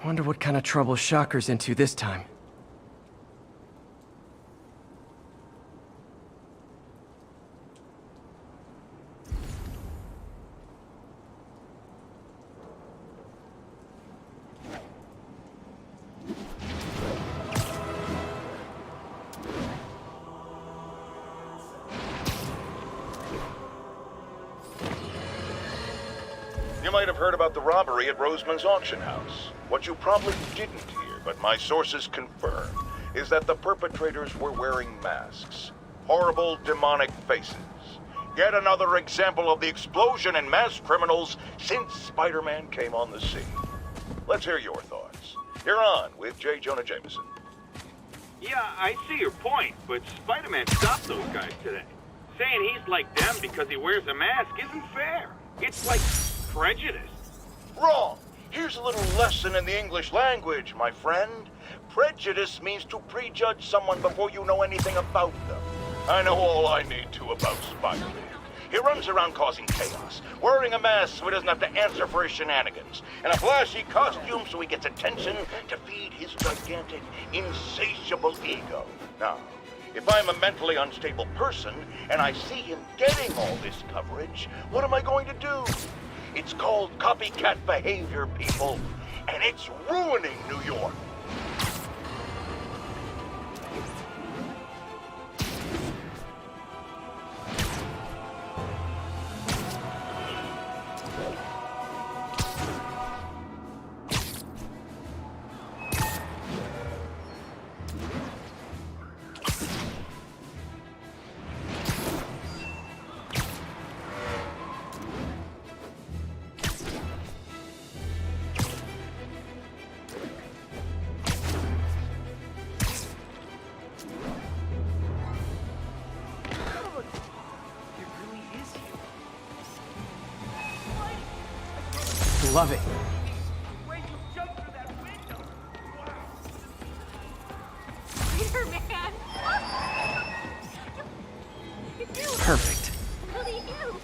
Wonder what kind of trouble Shocker's into this time. You might have heard about the robbery at Roseman's auction house. What you probably didn't hear, but my sources confirm, is that the perpetrators were wearing masks. Horrible, demonic faces. Yet another example of the explosion in mass criminals since Spider-Man came on the scene. Let's hear your thoughts. You're on with J. Jonah Jameson. Yeah, I see your point, but Spider-Man stopped those guys today. Saying he's like them because he wears a mask isn't fair. It's like prejudice. Wrong! Here's a little lesson in the English language, my friend. Prejudice means to prejudge someone before you know anything about them. I know all I need to about Spider-Man. He runs around causing chaos, wearing a mask so he doesn't have to answer for his shenanigans, and a flashy costume so he gets attention to feed his gigantic, insatiable ego. Now, if I'm a mentally unstable person and I see him getting all this coverage, what am I going to do? It's called copycat behavior, people, and it's ruining New York. Love it. Wait, you jumped through that window! Spider-Man! Perfect. Really you!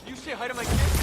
You say hi to my kids?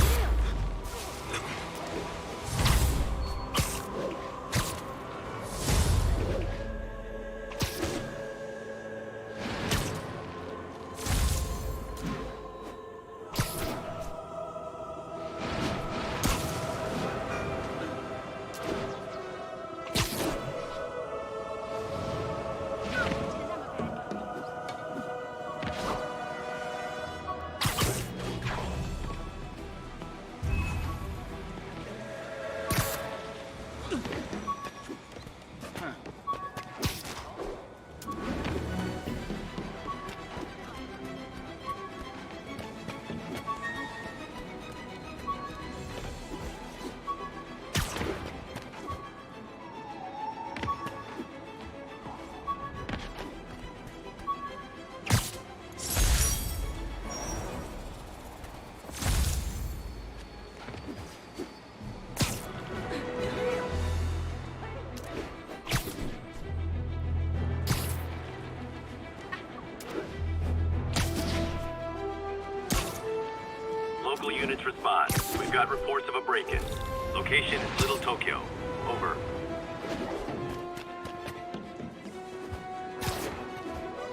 Local units respond. We've got reports of a break-in. Location is Little Tokyo. Over.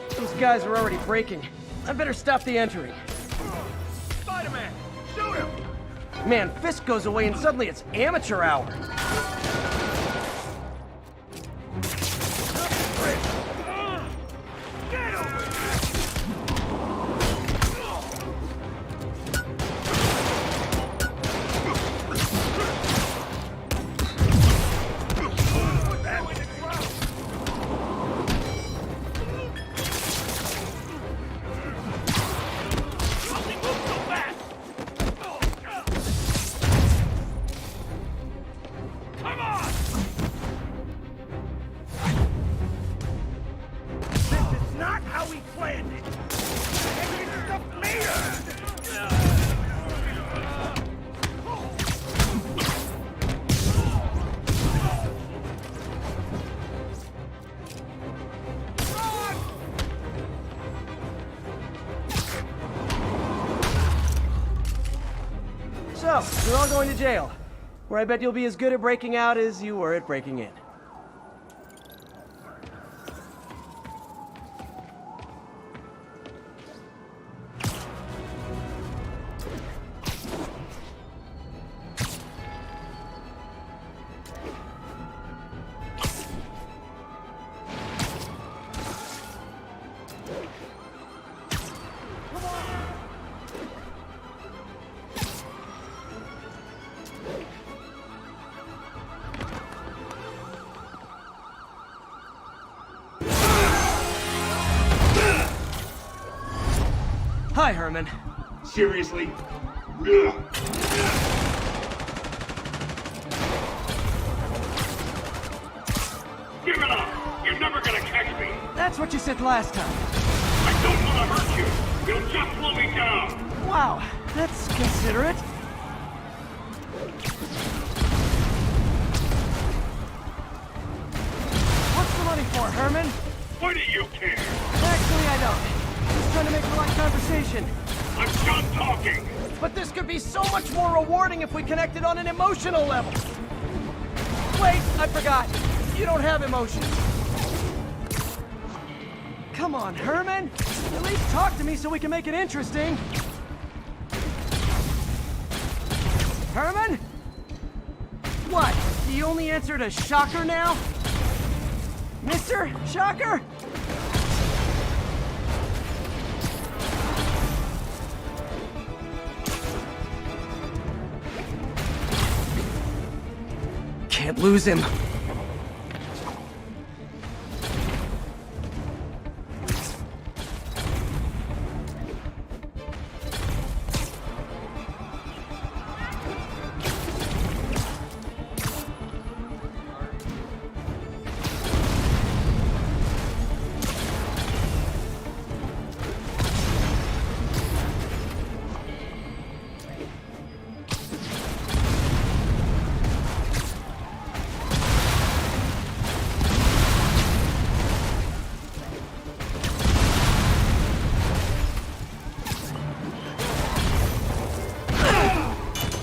Those guys are already breaking. I better stop the entering. Spider-Man! Shoot him! Man, Fisk goes away and suddenly it's amateur hour. Get over here! Come on! So, you're all going to jail, where I bet you'll be as good at breaking out as you were at breaking in. Hi, Herman. Seriously? Give it up! You're never gonna catch me! That's what you said last time. I don't want to hurt you! You'll just slow me down! Wow, that's considerate. What's the money for, Herman? Why do you care? Actually, I don't. Just trying to make polite conversation. I'm done talking! But this could be so much more rewarding if we connected on an emotional level. Wait, I forgot. You don't have emotions. Come on, Herman. At least talk to me so we can make it interesting. Herman? What? The only answer to Shocker now? Mr. Shocker? Can't lose him.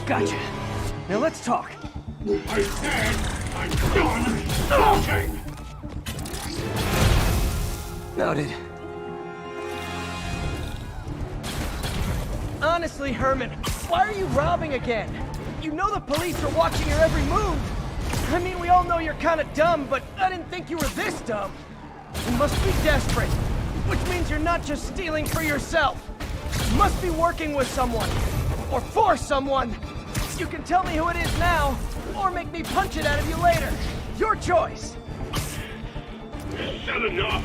Gotcha. Now let's talk. I said I'm done talking! Noted. Honestly, Herman, why are you robbing again? You know the police are watching your every move. I mean, we all know you're kind of dumb, but I didn't think you were this dumb. You must be desperate, which means you're not just stealing for yourself. You must be working with someone, or for someone. You can tell me who it is now, or make me punch it out of you later. Your choice. Said enough!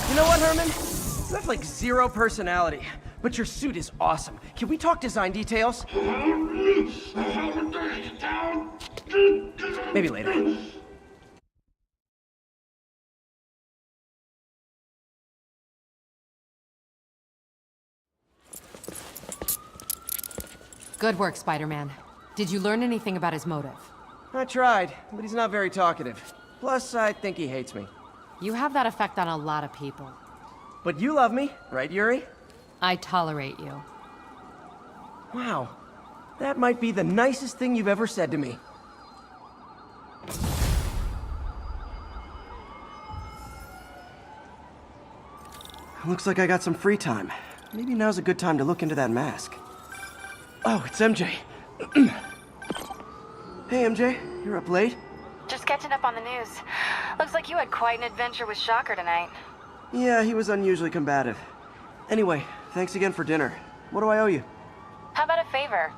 You know what, Herman? You have like zero personality, but your suit is awesome. Can we talk design details? Maybe later. Good work, Spider-Man. Did you learn anything about his motive? I tried, but he's not very talkative. Plus, I think he hates me. You have that effect on a lot of people. But you love me, right, Yuri? I tolerate you. Wow. That might be the nicest thing you've ever said to me. Looks like I got some free time. Maybe now's a good time to look into that mask. Oh, it's MJ. Hey, MJ. You're up late? Just catching up on the news. Looks like you had quite an adventure with Shocker tonight. Yeah, he was unusually combative. Anyway, thanks again for dinner. What do I owe you? How about a favor?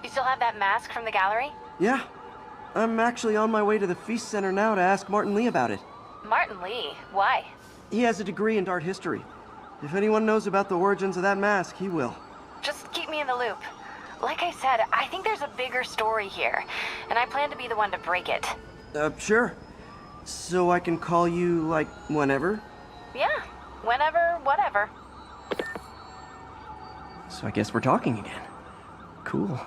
You still have that mask from the gallery? Yeah. I'm actually on my way to the Feast Center now to ask Martin Lee about it. Martin Lee? Why? He has a degree in art history. If anyone knows about the origins of that mask, he will. Just keep me in the loop. Like I said, I think there's a bigger story here, and I plan to be the one to break it. Sure. So I can call you, like, whenever? Yeah, whenever, whatever. So I guess we're talking again. Cool.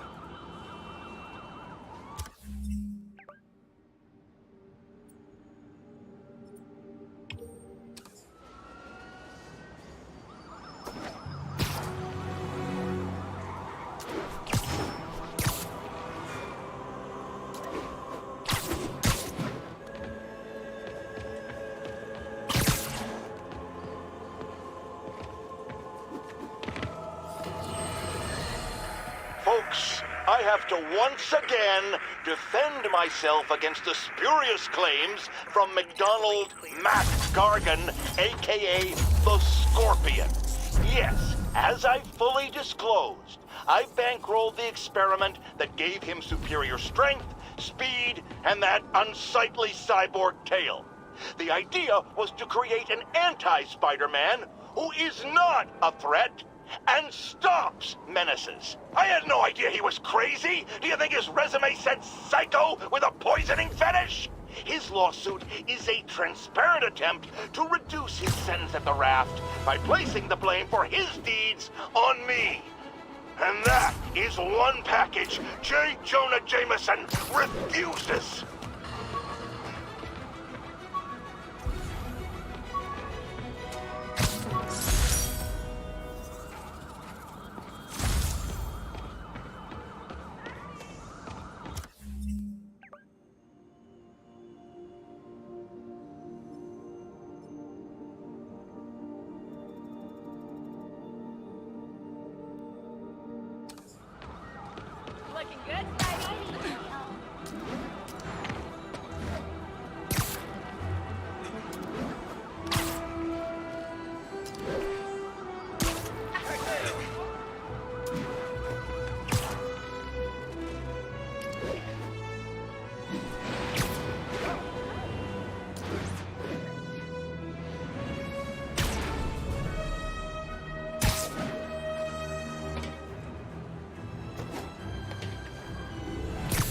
Folks, I have to once again defend myself against the spurious claims from McDonald Matt Gargan, aka the Scorpion. Yes, as I fully disclosed, I bankrolled the experiment that gave him superior strength, speed, and that unsightly cyborg tail. The idea was to create an anti-Spider-Man who is not a threat and stops menaces. I had no idea he was crazy. Do you think his resume said psycho with a poisoning fetish? His lawsuit is a transparent attempt to reduce his sentence at the raft by placing the blame for his deeds on me. And that is one package J. Jonah Jameson refuses. Looking good, Spidey.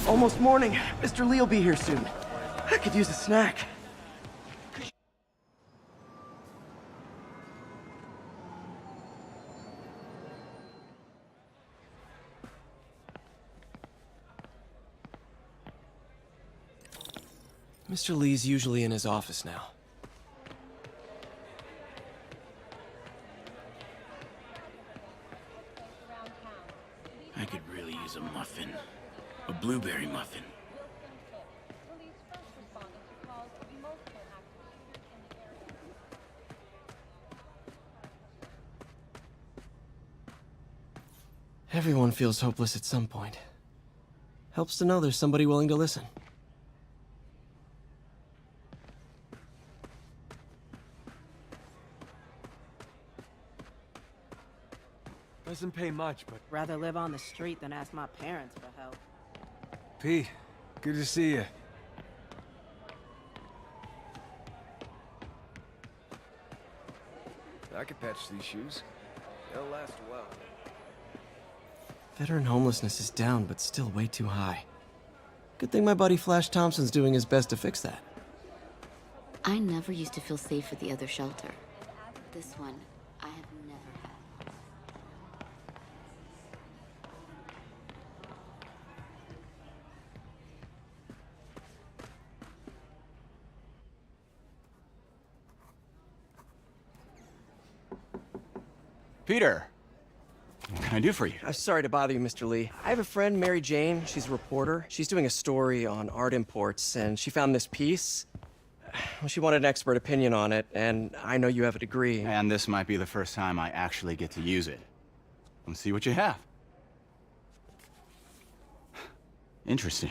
Almost morning. Mr. Lee will be here soon. I could use a snack. Mr. Lee's usually in his office now. I could really use a muffin. A blueberry muffin. Everyone feels hopeless at some point. Helps to know there's somebody willing to listen. Doesn't pay much, but... Rather live on the street than ask my parents for help. P, good to see you. I could patch these shoes. They'll last a while. Veteran homelessness is down, but still way too high. Good thing my buddy Flash Thompson's doing his best to fix that. I never used to feel safe at the other shelter. This one, I have never had. Peter, what can I do for you? Sorry to bother you, Mr. Lee. I have a friend, Mary Jane. She's a reporter. She's doing a story on art imports, and she found this piece. Well, she wanted an expert opinion on it, and I know you have a degree. And this might be the first time I actually get to use it. Let's see what you have. Interesting.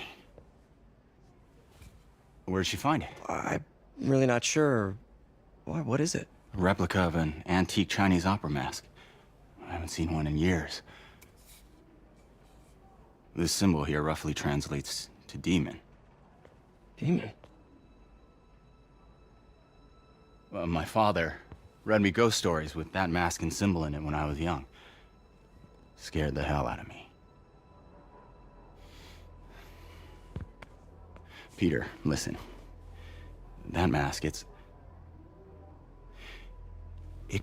Where'd she find it? I'm really not sure. Why, what is it? A replica of an antique Chinese opera mask. I haven't seen one in years. This symbol here roughly translates to demon. Demon? My father read me ghost stories with that mask and symbol in it when I was young. Scared the hell out of me. Peter, listen. That mask, it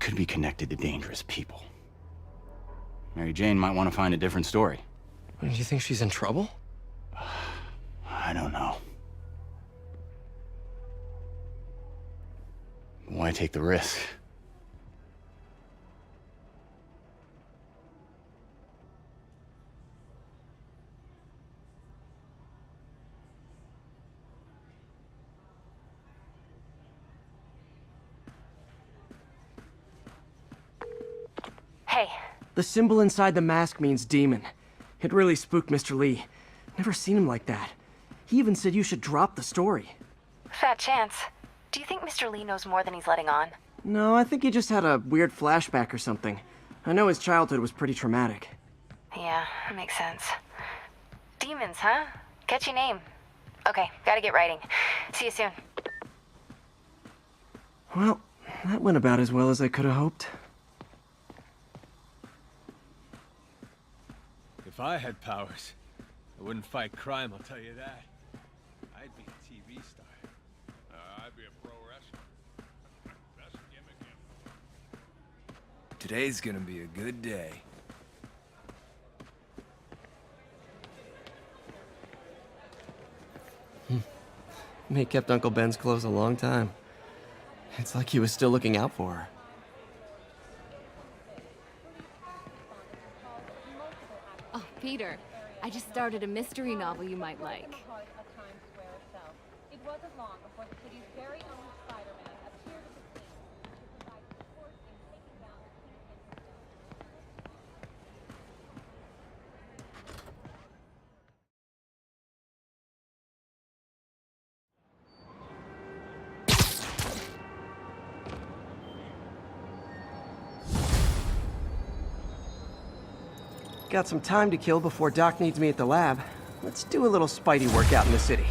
could be connected to dangerous people. Mary Jane might want to find a different story. Do you think she's in trouble? I don't know. Why take the risk? Hey. The symbol inside the mask means demon. It really spooked Mr. Lee. Never seen him like that. He even said you should drop the story. Fat chance. Do you think Mr. Lee knows more than he's letting on? No, I think he just had a weird flashback or something. I know his childhood was pretty traumatic. Yeah, that makes sense. Demons, huh? Catchy name. Okay, gotta get writing. See you soon. Well, that went about as well as I could have hoped. If I had powers, I wouldn't fight crime, I'll tell you that. I'd be a TV star. I'd be a pro wrestler. Best gimmick ever. Today's gonna be a good day. May kept Uncle Ben's clothes a long time. It's like he was still looking out for her. Oh, Peter, I just started a mystery novel you might like. It wasn't long before the city's very own Spider-Man appeared at the scene to provide support in taking down the Kingpin. Got some time to kill before Doc needs me at the lab. Let's do a little Spidey workout in the city.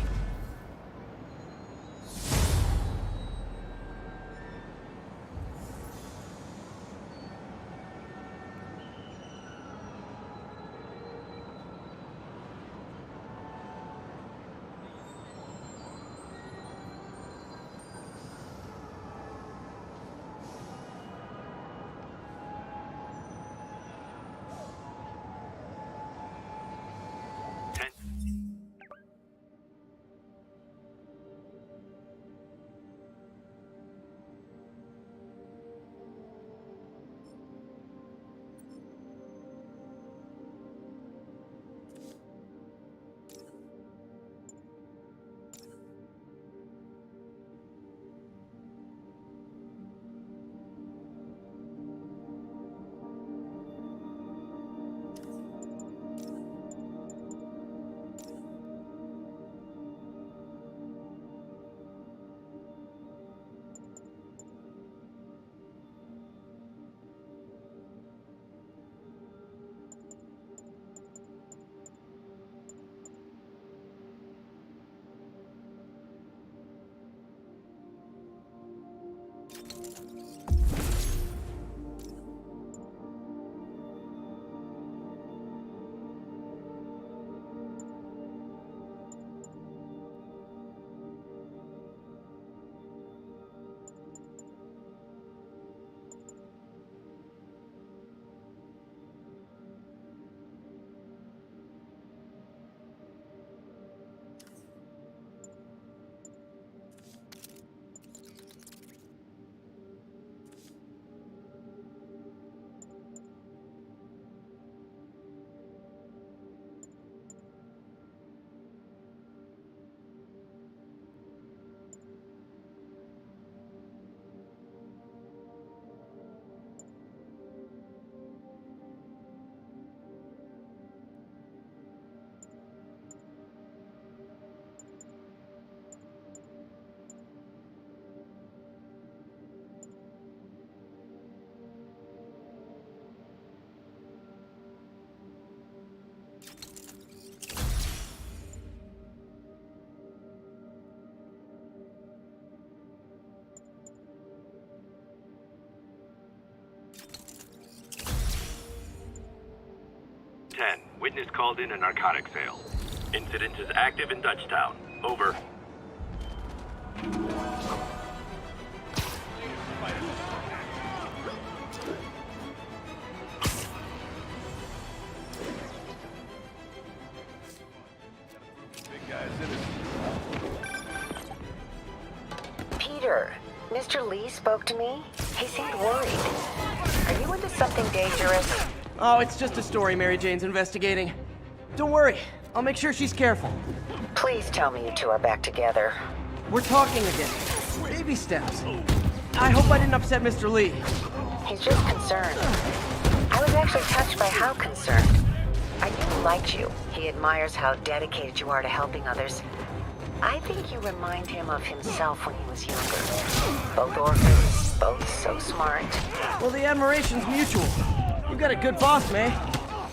Witness called in a narcotic sale. Incident is active in Dutchtown. Over. Peter, Mr. Lee spoke to me. He seemed worried. Are you into something dangerous? Oh, it's just a story Mary Jane's investigating. Don't worry, I'll make sure she's careful. Please tell me you two are back together. We're talking again. Baby steps. I hope I didn't upset Mr. Lee. He's just concerned. I was actually touched by how concerned. I knew he liked you. He admires how dedicated you are to helping others. I think you remind him of himself when he was younger. Both orphans, both so smart. Well, the admiration's mutual. You got a good boss, May.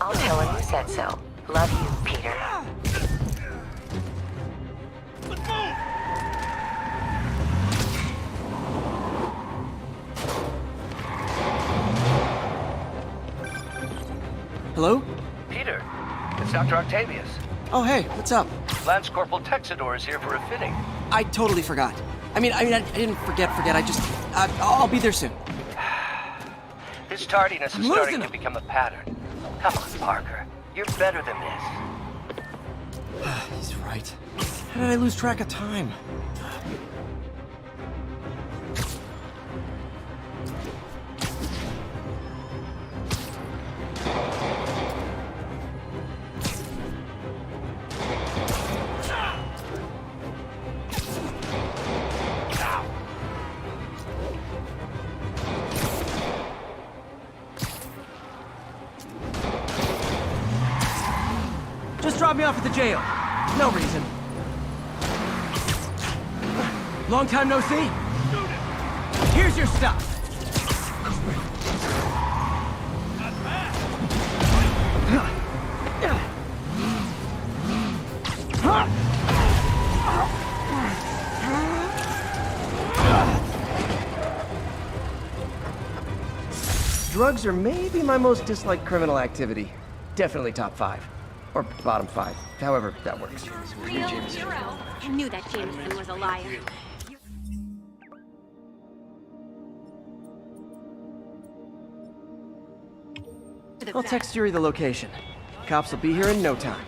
I'll tell him you said so. Love you, Peter. Hello? Peter, it's Dr. Octavius. Oh, hey, what's up? Lance Corporal Texador is here for a fitting. I totally forgot. I didn't forget. I'll be there soon. His tardiness is starting to become a pattern. Come on, Parker. You're better than this. He's right. How did I lose track of time? Just drop me off at the jail. No reason. Long time no see. Here's your stuff. Drugs are maybe my most disliked criminal activity. Definitely top 5. Or bottom 5. However that works. Real hero. I knew that Jameson was a liar. I'll text Yuri the location. Cops will be here in no time.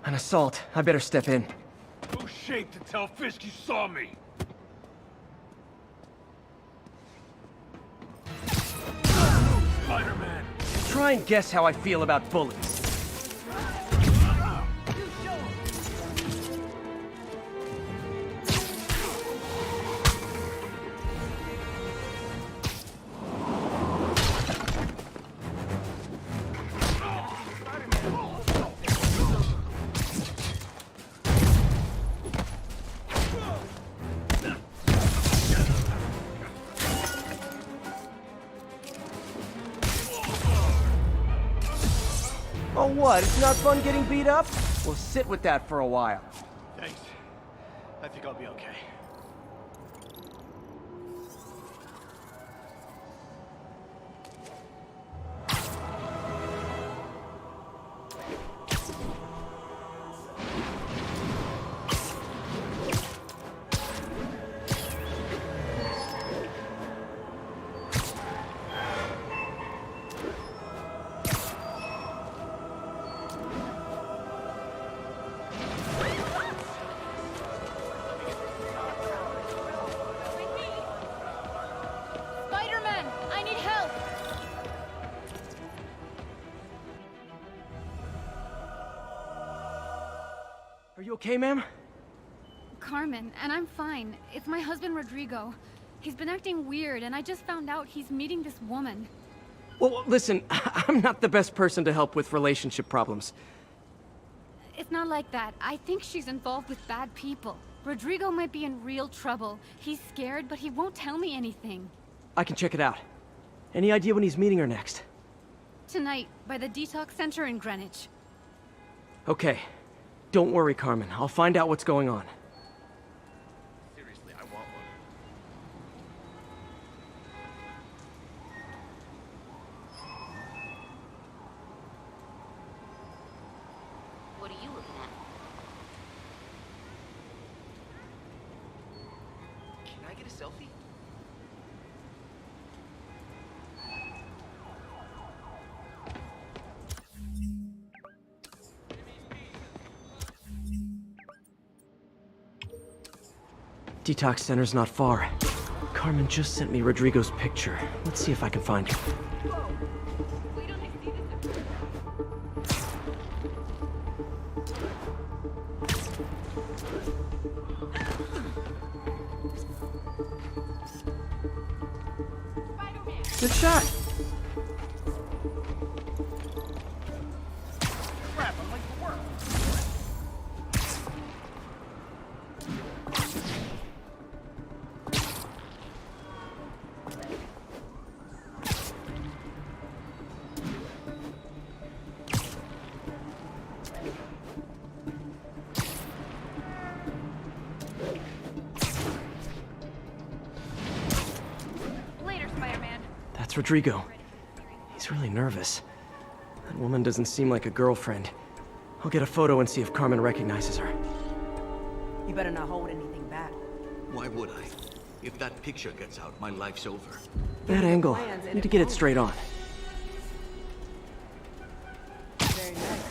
An assault. I better step in. No shame to tell Fisk you saw me. Spider-Man. Try and guess how I feel about bullies. Oh, what? It's not fun getting beat up? We'll sit with that for a while. Thanks. I think I'll be okay. Are you okay, ma'am? Carmen, and I'm fine. It's my husband, Rodrigo. He's been acting weird, and I just found out he's meeting this woman. Well, listen, I'm not the best person to help with relationship problems. It's not like that. I think she's involved with bad people. Rodrigo might be in real trouble. He's scared, but he won't tell me anything. I can check it out. Any idea when he's meeting her next? Tonight, by the detox center in Greenwich. Okay. Don't worry, Carmen. I'll find out what's going on. Seriously, I want one. What are you looking at? Can I get a selfie? Detox center's not far. Carmen just sent me Rodrigo's picture. Let's see if I can find him. Good shot. Crap, I'm late for work. That's Rodrigo. He's really nervous. That woman doesn't seem like a girlfriend. I'll get a photo and see if Carmen recognizes her. You better not hold anything back. Why would I? If that picture gets out, my life's over. That angle. I need to get it straight on. Very nice.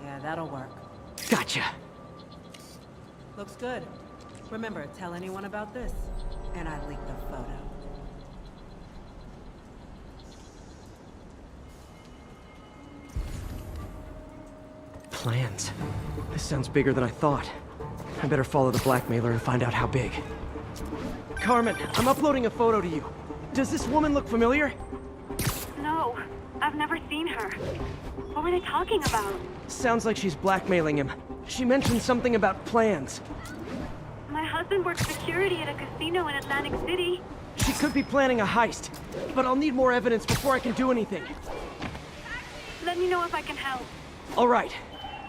Yeah, that'll work. Gotcha. Looks good. Remember, tell anyone about this, and I leak the photo. Plans. This sounds bigger than I thought. I better follow the blackmailer and find out how big. Carmen, I'm uploading a photo to you. Does this woman look familiar? No, I've never seen her. What were they talking about? Sounds like she's blackmailing him. She mentioned something about plans. My husband works security at a casino in Atlantic City. She could be planning a heist, but I'll need more evidence before I can do anything. Let me know if I can help. All right.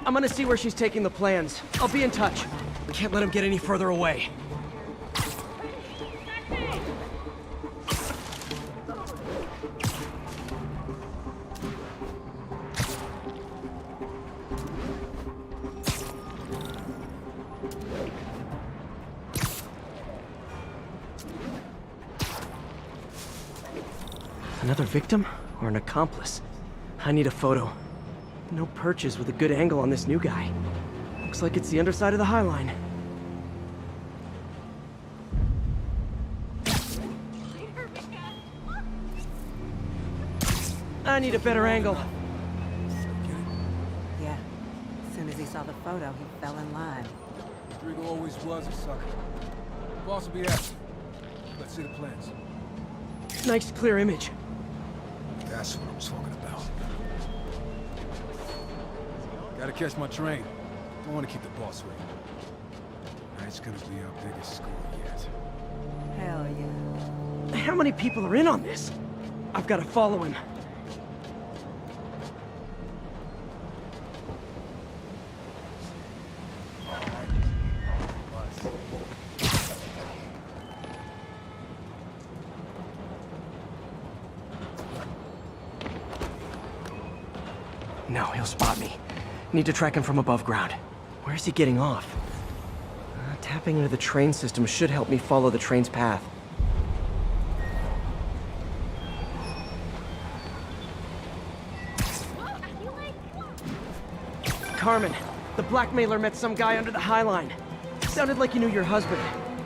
I'm gonna see where she's taking the plans. I'll be in touch. Can't let him get any further away. Another victim or an accomplice? I need a photo. No perches with a good angle on this new guy. Looks like it's the underside of the High Line. I need a better angle. Yeah. As soon as he saw the photo, he fell in line. Rodrigo always was a sucker. Boss will be asking. Let's see the plans. Nice clear image. That's what I'm talking about. Gotta catch my train. Don't want to keep the boss waiting. Tonight's gonna be our biggest score yet. Hell yeah. How many people are in on this? I've got to follow him. No, he'll spot me. Need to track him from above ground. Where's he getting off? Tapping into the train system should help me follow the train's path. Carmen, the blackmailer met some guy under the High Line. Sounded like you knew your husband.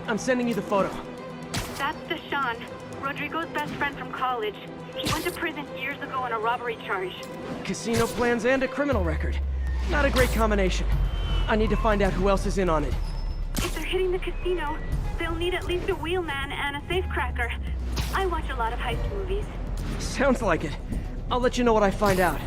I'm sending you the photo. That's Deshaun, Rodrigo's best friend from college. He went to prison years ago on a robbery charge. Casino plans and a criminal record. Not a great combination. I need to find out who else is in on it. If they're hitting the casino, they'll need at least a wheelman and a safecracker. I watch a lot of heist movies. Sounds like it. I'll let you know what I find out.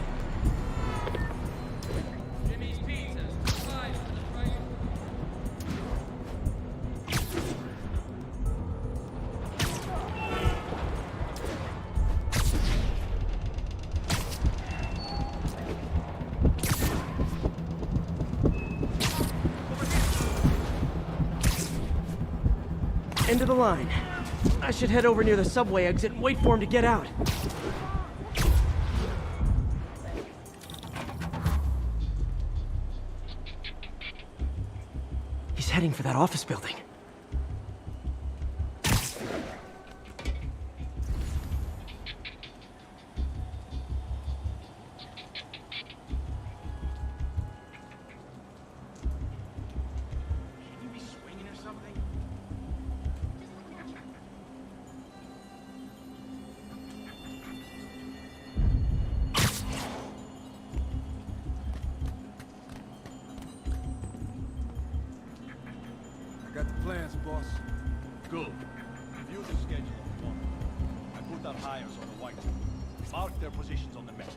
End of the line. I should head over near the subway exit and wait for him to get out. He's heading for that office building. Got the plans, boss. Good. Review the schedule of the moment. I put our hires on the whiteboard. Mark their positions on the map.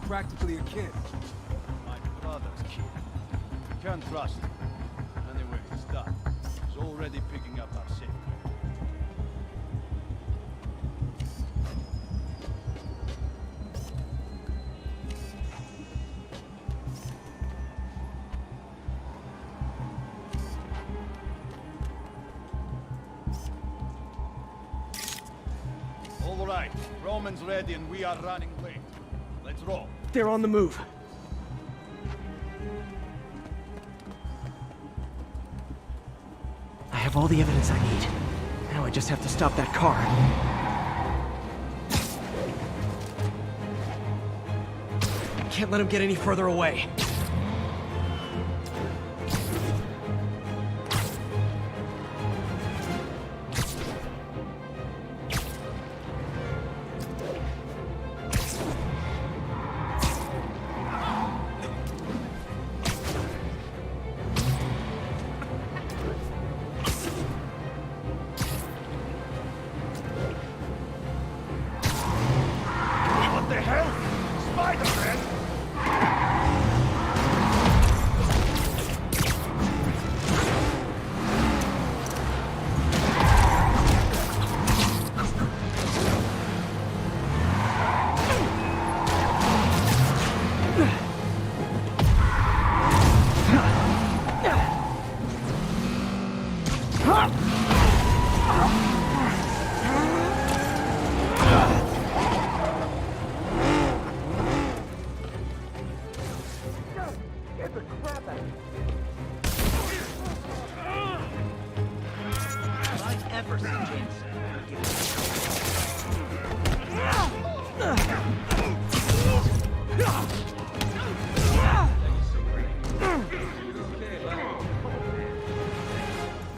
Practically a kid. My brother's kid. Can't trust him. Anyway, he's done. He's already picking up our scent. All right, Roman's ready and we are running late. Let's roll. They're on the move. I have all the evidence I need. Now I just have to stop that car. Can't let him get any further away.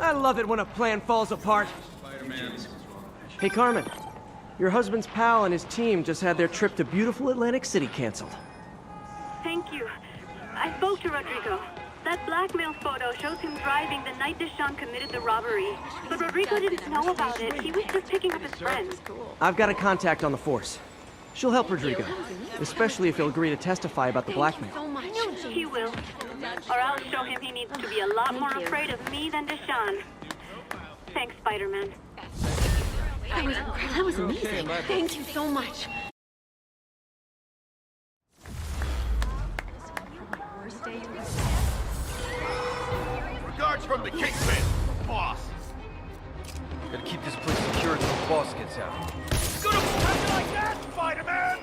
I love it when a plan falls apart. Hey, Carmen. Your husband's pal and his team just had their trip to beautiful Atlantic City canceled. Thank you. I spoke to Rodrigo. That blackmail photo shows him driving the night Deshaun committed the robbery. But Rodrigo didn't know about it. He was just picking up his friends. I've got a contact on the force. She'll help Rodrigo, especially if he'll agree to testify about the blackmail. He will. Or I'll show him he needs to be a lot more afraid of me than Deshaun. Thanks, Spider-Man. That was amazing. Thank you so much. Regards from the Kingpin, boss. Gotta keep this place secure until the boss gets out. Gonna protect you like that, Spider-Man!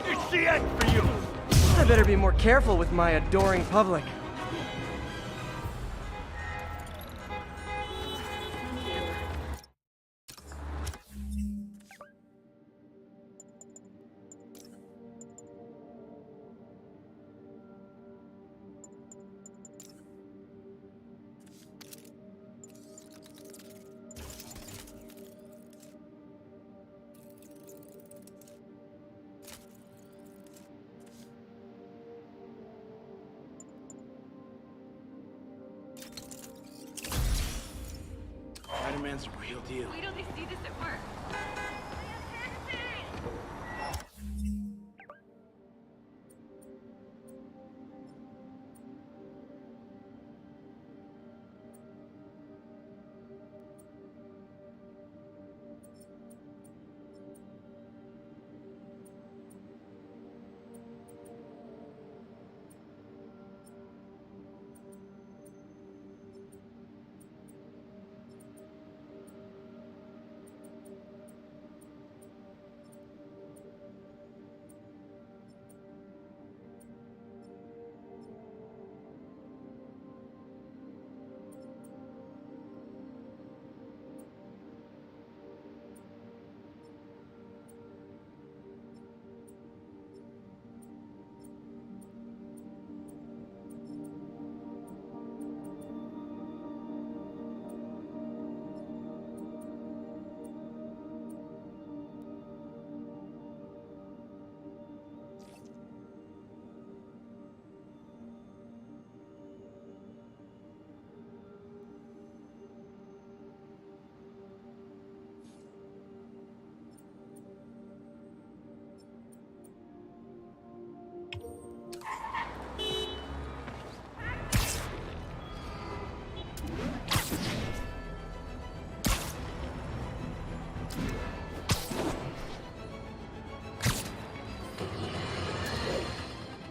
It's the end for you! I better be more careful with my adoring public. Spider-Man's a real deal. Wait till they see this at work.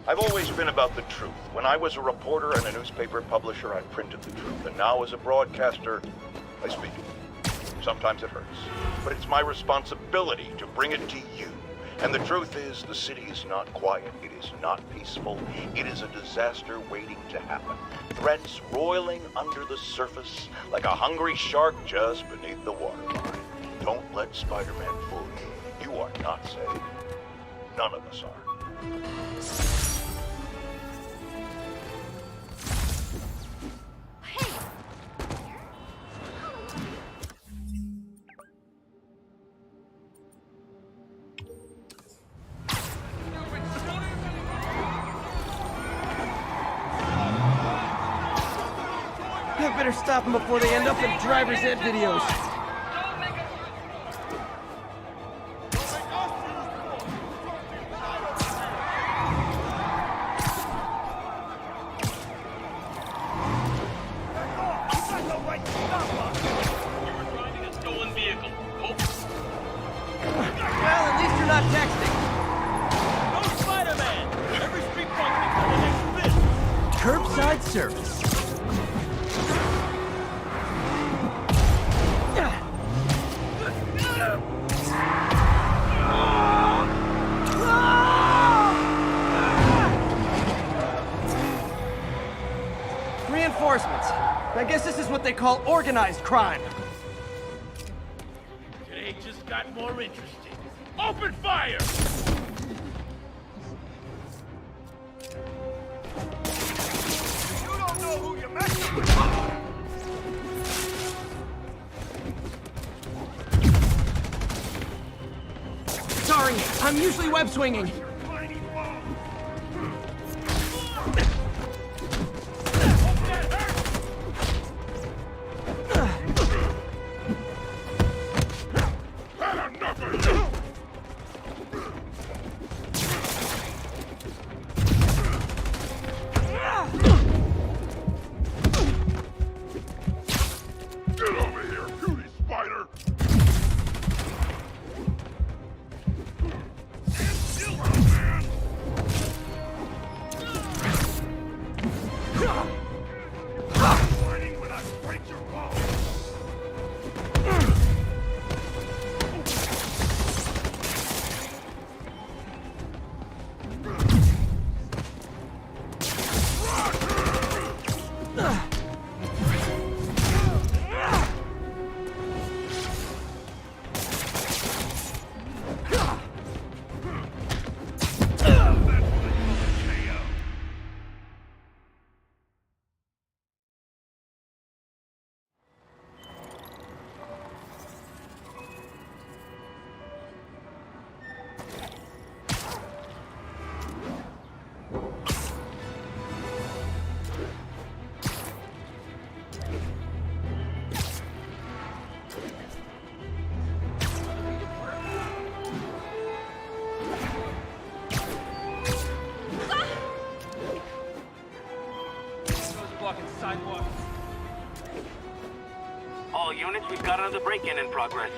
I've always been about the truth. When I was a reporter and a newspaper publisher, I printed the truth. And now as a broadcaster, I speak it. Sometimes it hurts. But it's my responsibility to bring it to you. And the truth is, the city is not quiet. It is not peaceful. It is a disaster waiting to happen. Threats roiling under the surface like a hungry shark just beneath the waterline. Don't let Spider-Man fool you. You are not safe. None of us are. I better stop them before they end up in driver's ed videos. Well, at least you're not texting. Go Spider-Man! Every street punk becomes an exhibit! Curbside service. Reinforcements. I guess this is what they call organized crime. Today just got more interesting. Open fire! You don't know who you're messing with! Sorry, I'm usually web swinging. blocking the sidewalk. All units, we've got another break-in in progress.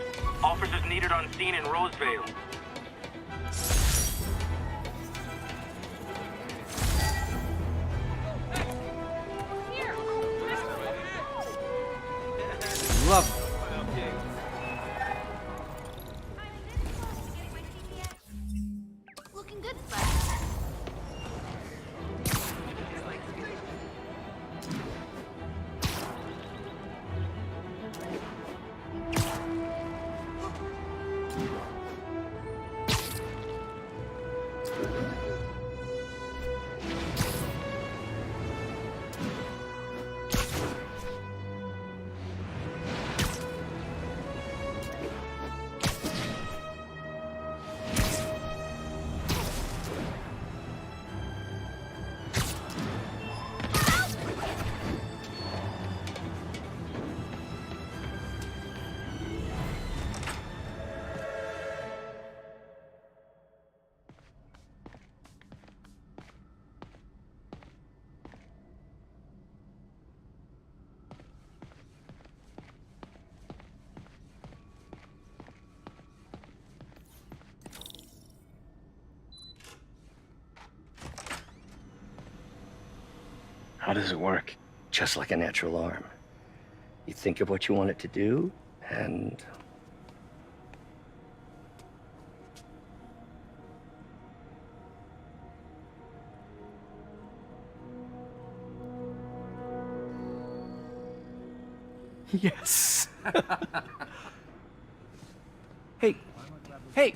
Officers needed on scene in Rosevale. Love it. Looking good, Spike. How does it work? Just like a natural arm. You think of what you want it to do, and... Yes. Hey, hey,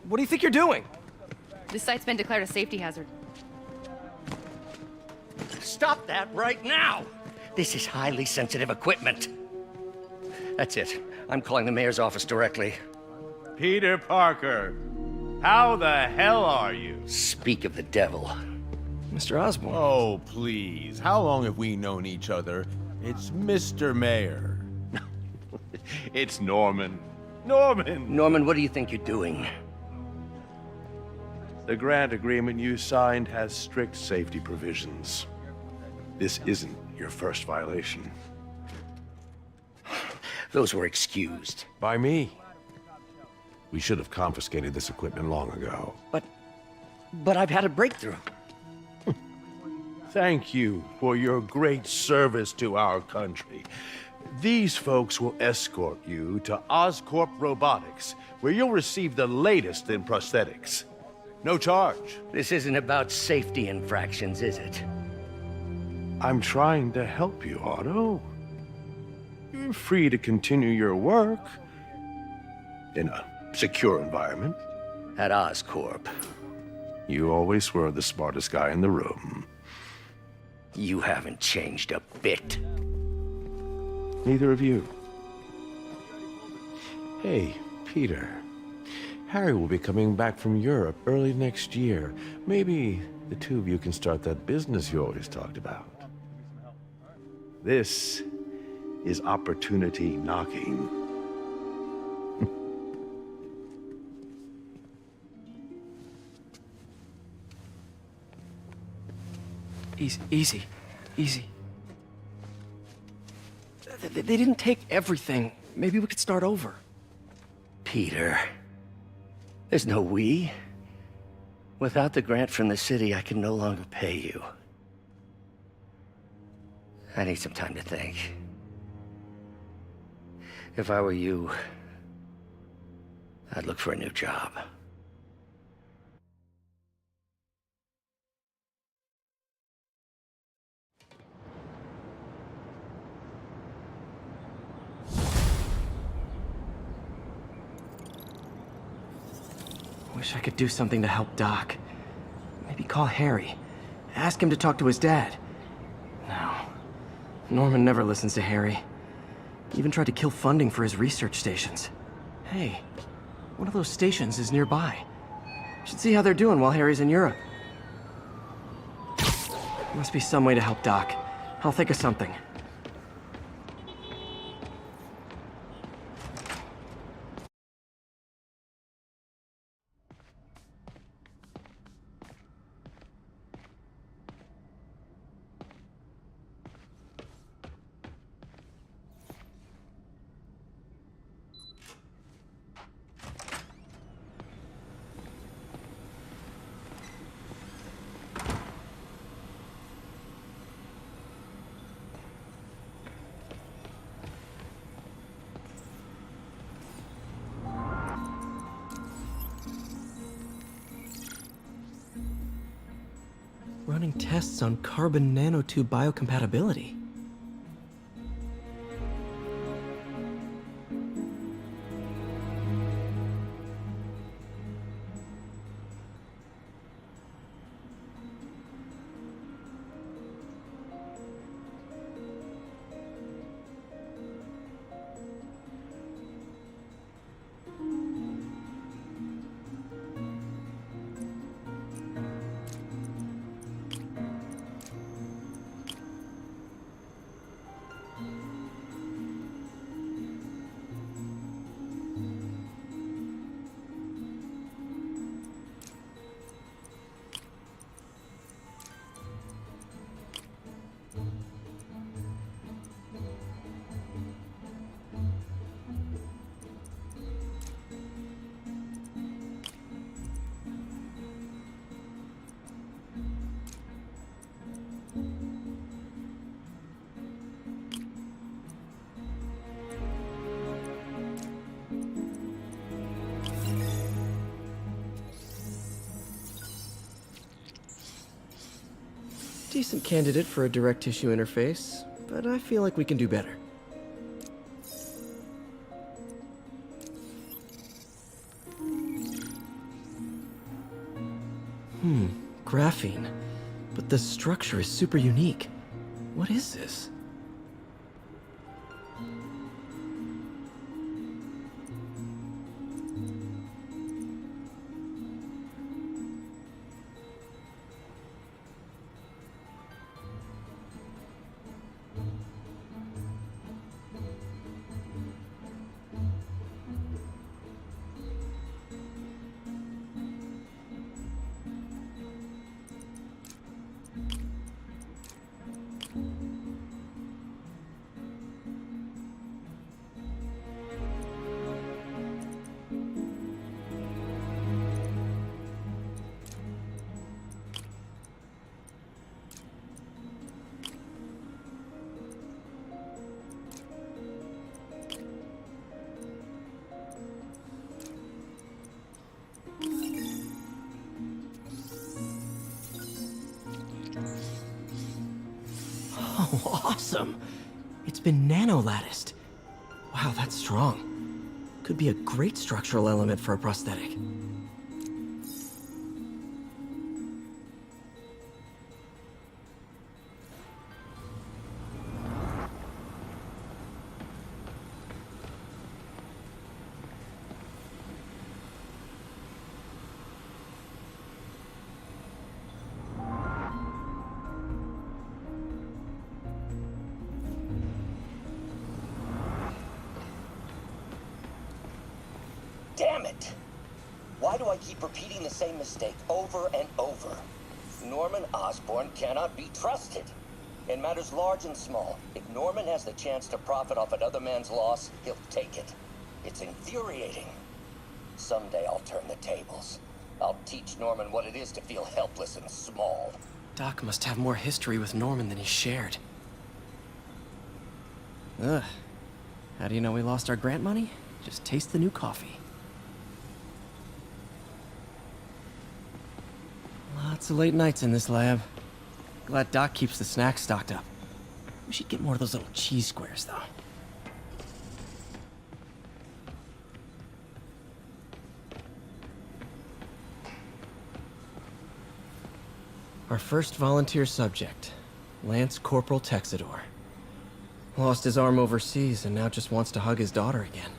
what do you think you're doing? This site's been declared a safety hazard. Stop that right now! This is highly sensitive equipment. That's it. I'm calling the mayor's office directly. Peter Parker, how the hell are you? Speak of the devil. Mr. Osborn. Oh, please. How long have we known each other? It's Mr. Mayor. It's Norman. Norman! Norman, what do you think you're doing? The grant agreement you signed has strict safety provisions. This isn't your first violation. Those were excused. By me. We should have confiscated this equipment long ago. But I've had a breakthrough. Thank you for your great service to our country. These folks will escort you to Oscorp Robotics, where you'll receive the latest in prosthetics. No charge. This isn't about safety infractions, is it? I'm trying to help you, Otto. You're free to continue your work in a secure environment. At Oscorp. You always were the smartest guy in the room. You haven't changed a bit. Neither of you. Hey, Peter. Harry will be coming back from Europe early next year. Maybe the two of you can start that business you always talked about. This is opportunity knocking. Easy. They didn't take everything. Maybe we could start over. Peter, there's no we. Without the grant from the city, I can no longer pay you. I need some time to think. If I were you, I'd look for a new job. Wish I could do something to help Doc. Maybe call Harry. Ask him to talk to his dad. No. Norman never listens to Harry. He even tried to kill funding for his research stations. Hey, one of those stations is nearby. Should see how they're doing while Harry's in Europe. Must be some way to help Doc. I'll think of something. running tests on carbon nanotube biocompatibility. Decent candidate for a direct tissue interface, but I feel like we can do better. Graphene. But the structure is super unique. What is this? Oh, awesome! It's been nano-latticed. Wow, that's strong. Could be a great structural element for a prosthetic. Damn it! Why do I keep repeating the same mistake over and over? Norman Osborn cannot be trusted. In matters large and small, if Norman has the chance to profit off another man's loss, he'll take it. It's infuriating. Someday I'll turn the tables. I'll teach Norman what it is to feel helpless and small. Doc must have more history with Norman than he shared. Ugh. How do you know we lost our grant money? Just taste the new coffee. Lots of late nights in this lab. Glad Doc keeps the snacks stocked up. We should get more of those little cheese squares, though. Our first volunteer subject, Lance Corporal Texador. Lost his arm overseas and now just wants to hug his daughter again.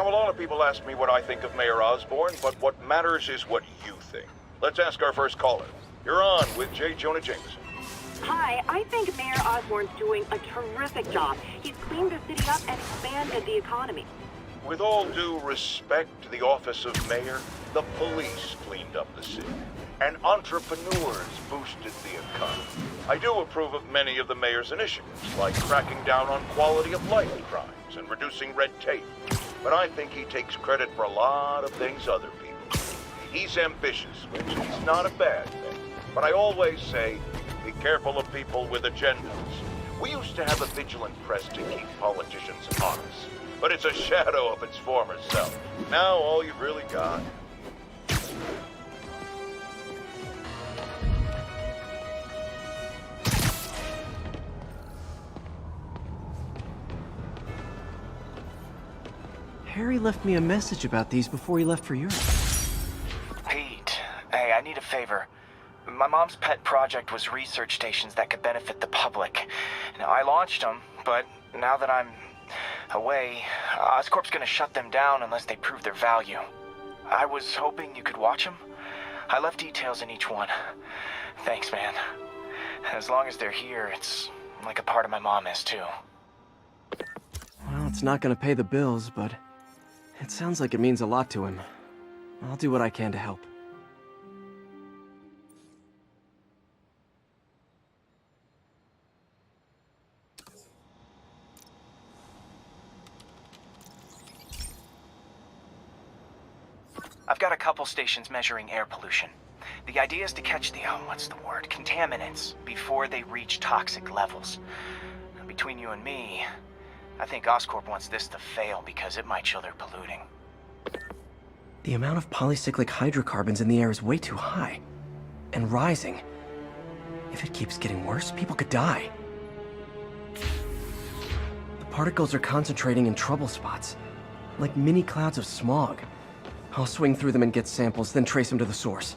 Now, a lot of people ask me what I think of Mayor Osborn, but what matters is what you think. Let's ask our first caller. You're on with J. Jonah Jameson. Hi, I think Mayor Osborn's doing a terrific job. He's cleaned the city up and expanded the economy. With all due respect to the office of mayor, the police cleaned up the city, and entrepreneurs boosted the economy. I do approve of many of the mayor's initiatives, like cracking down on quality of life crimes and reducing red tape. But I think he takes credit for a lot of things other people. He's ambitious, which is not a bad thing. But I always say, be careful of people with agendas. We used to have a vigilant press to keep politicians honest, but it's a shadow of its former self. Now all you've really got. Harry left me a message about these before he left for Europe. Pete, hey, I need a favor. My mom's pet project was research stations that could benefit the public. Now, I launched them, but now that I'm away, Oscorp's gonna shut them down unless they prove their value. I was hoping you could watch them. I left details in each one. Thanks, man. As long as they're here, it's like a part of my mom is, too. Well, it's not gonna pay the bills, but it sounds like it means a lot to him. I'll do what I can to help. I've got a couple stations measuring air pollution. The idea is to catch the, contaminants before they reach toxic levels. Between you and me, I think Oscorp wants this to fail because it might show they're polluting. The amount of polycyclic hydrocarbons in the air is way too high. And rising. If it keeps getting worse, people could die. The particles are concentrating in trouble spots, like mini clouds of smog. I'll swing through them and get samples, then trace them to the source.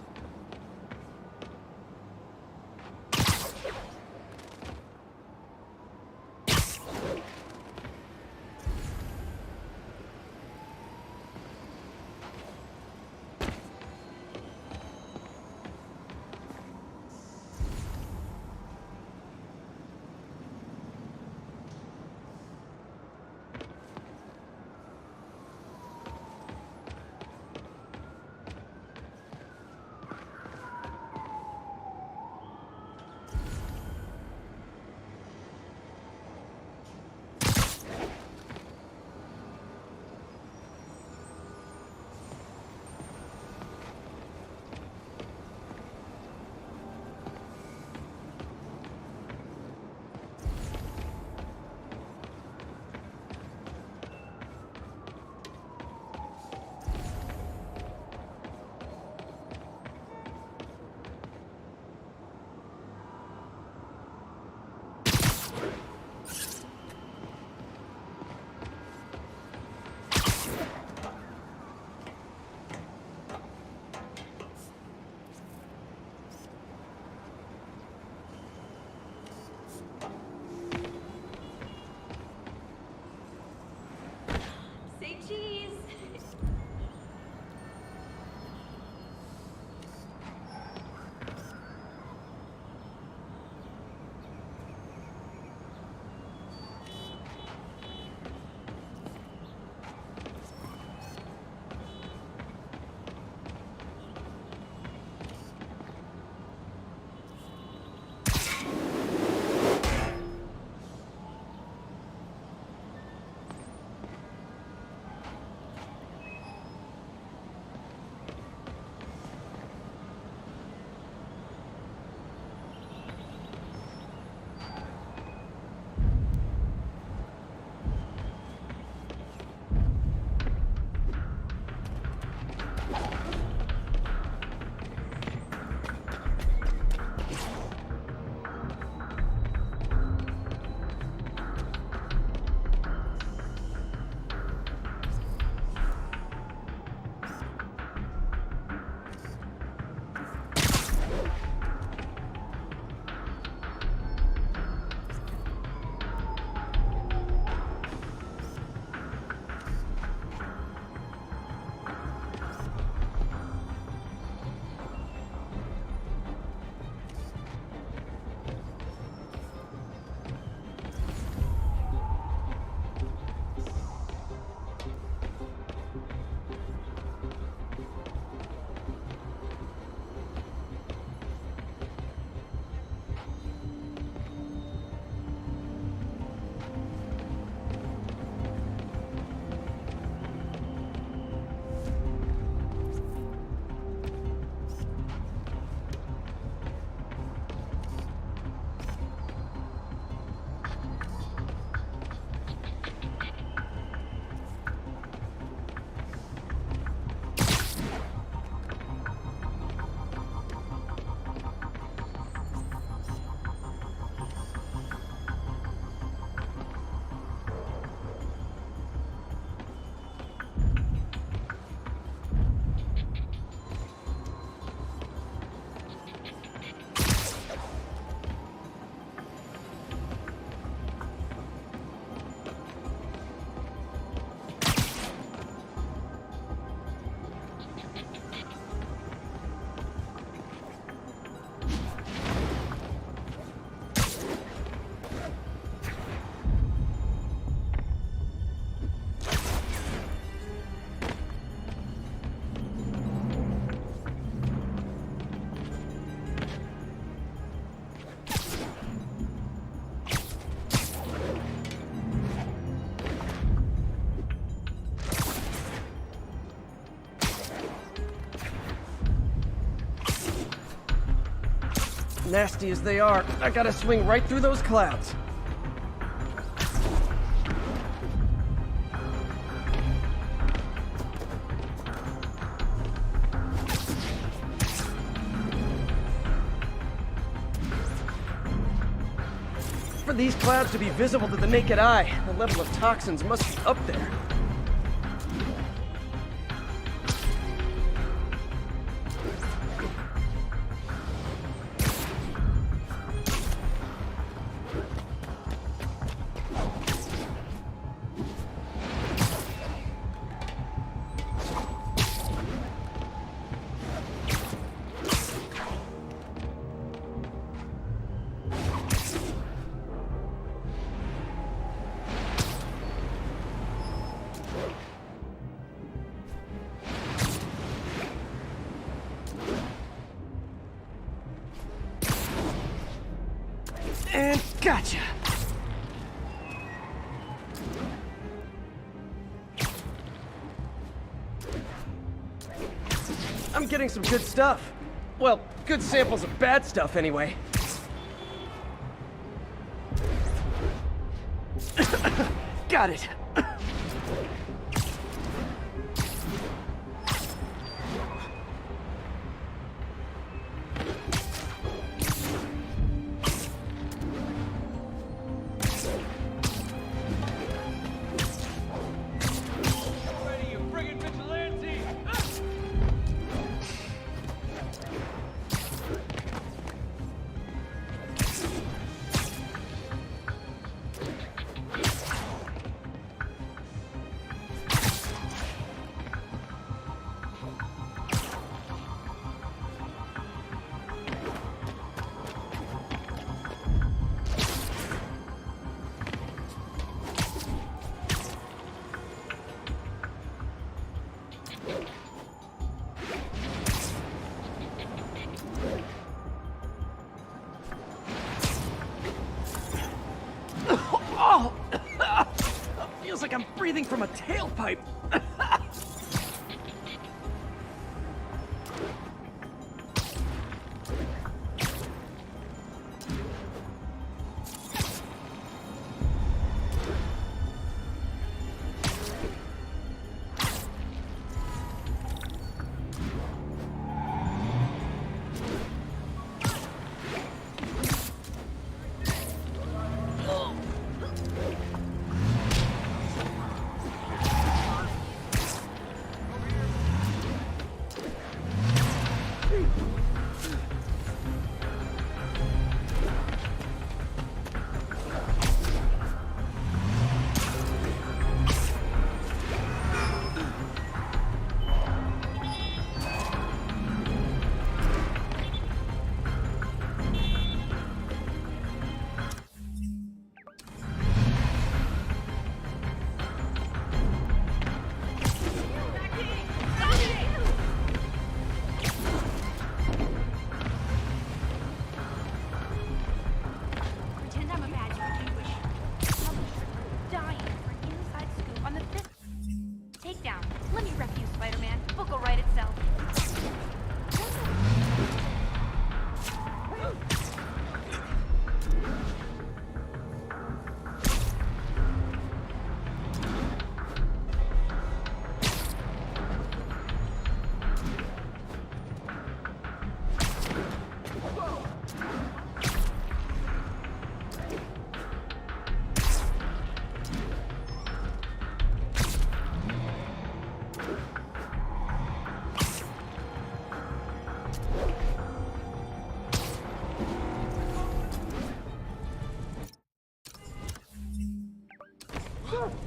Nasty as they are, I gotta swing right through those clouds. For these clouds to be visible to the naked eye, the level of toxins must be up there. And gotcha! I'm getting some good stuff. Well, good samples of bad stuff anyway. Got it. Oh! Feels like I'm breathing from a tailpipe.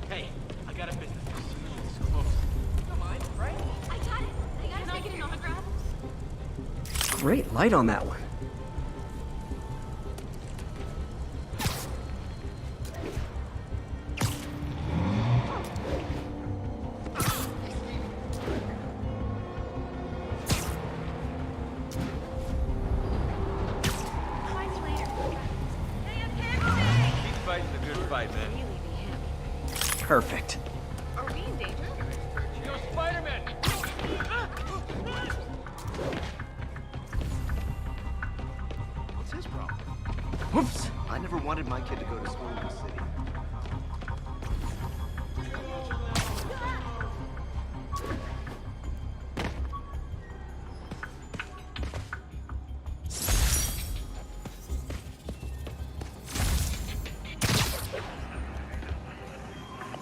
Hey, I got a business. It's close. Don't mind, right? I got it. Can I get an autograph? Great light on that one. Keep fighting the good fight, man. Perfect. Are we in danger? Yo, Spider-Man! What's his Whoops! I never wanted my kid to go to school in the city.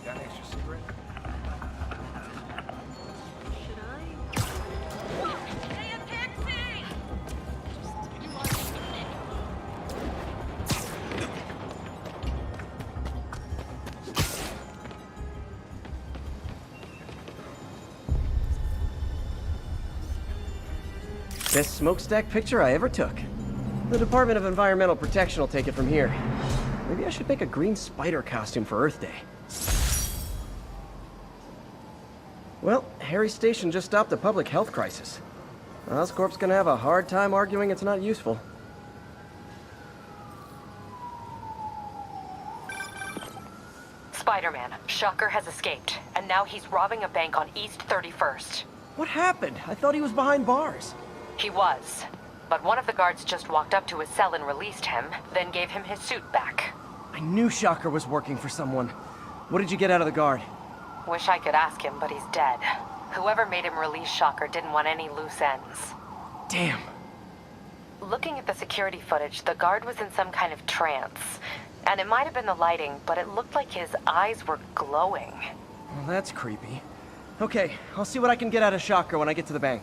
Got an extra cigarette? Best smokestack picture I ever took. The Department of Environmental Protection will take it from here. Maybe I should make a green spider costume for Earth Day. Well, Harry Station just stopped a public health crisis. Oscorp's gonna have a hard time arguing it's not useful. Spider-Man, Shocker has escaped, and now he's robbing a bank on East 31st. What happened? I thought he was behind bars. He was. But one of the guards just walked up to his cell and released him, then gave him his suit back. I knew Shocker was working for someone. What did you get out of the guard? Wish I could ask him, but he's dead. Whoever made him release Shocker didn't want any loose ends. Damn. Looking at the security footage, the guard was in some kind of trance. And it might have been the lighting, but it looked like his eyes were glowing. Well, that's creepy. Okay, I'll see what I can get out of Shocker when I get to the bank.